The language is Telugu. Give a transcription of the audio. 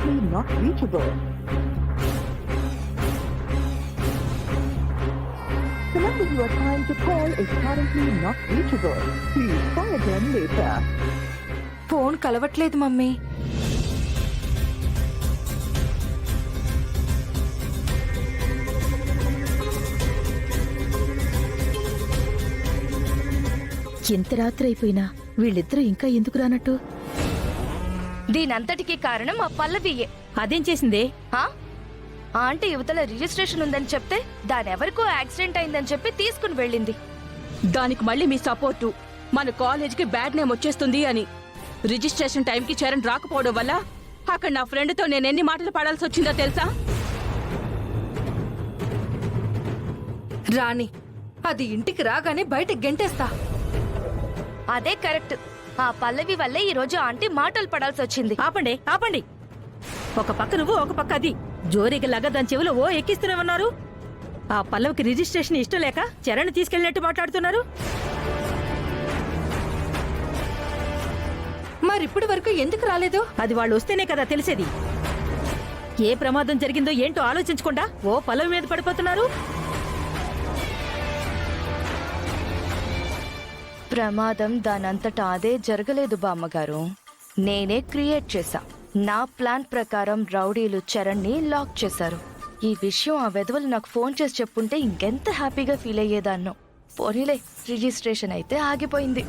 currently not reachable. The number you are trying to call is currently not reachable. Please try again later. Phone కలవట్లేదు మమ్మీ. ఎంత రాత్రి అయిపోయినా వీళ్ళిద్దరూ ఇంకా ఎందుకు రానట్టు? దీనంతటికీ కారణం ఆ పల్లవియే. అదేం చేసిందే? ఆంటీ యువతల రిజిస్ట్రేషన్ ఉందని చెప్తే దానెవరికో యాక్సిడెంట్ అయిందని చెప్పి తీసుకుని వెళ్ళింది. దానికి మళ్ళీ మీ సపోర్టు. మన కాలేజీకి బ్యాడ్ నేమ్ వచ్చేస్తుంది అని. రిజిస్ట్రేషన్ టైంకి చరణ్ రాకపోవడం వల్ల అక్కడ నా ఫ్రెండ్తో నేను ఎన్ని మాటలు పడాల్సి వచ్చిందో తెలుసా? రాణి, అది ఇంటికి రాగానే బయటకు గెంటేస్తా. అదే కరెక్ట్. ఆ పల్లవి వల్లే ఈ రోజు ఆంటీ మాటలు పడాల్సి వచ్చింది. ఆపండి ఆపండి. ఒక పక్క నువ్వు ఒక పక్క అది జోరీగలాగా దాని చెవిలో ఓ ఎక్కిస్తున్నామన్నారు. ఆ పల్లవికి రిజిస్ట్రేషన్ ఇష్టం లేక చరణ్ తీసుకెళ్ళినట్టు మాట్లాడుతున్నారు. మరిప్పటి వరకు ఎందుకు రాలేదు? అది వాళ్ళు వస్తేనే కదా తెలిసేది. ఏ ప్రమాదం జరిగిందో ఏంటో ఆలోచించకుండా ఓ పల్లవి మీద పడిపోతున్నారు. ప్రమాదం దానంతటా అదే జరగలేదు బామ్మగారు. నేనే క్రియేట్ చేశా. నా ప్లాన్ ప్రకారం రౌడీలు చరణ్ ని లాక్ చేశారు. ఈ విషయం ఆ వెధవలు నాకు ఫోన్ చేసి చెప్పుంటే ఇంకెంత హ్యాపీగా ఫీల్ అయ్యేదాన్నో. పోనీలే, రిజిస్ట్రేషన్ అయితే ఆగిపోయింది.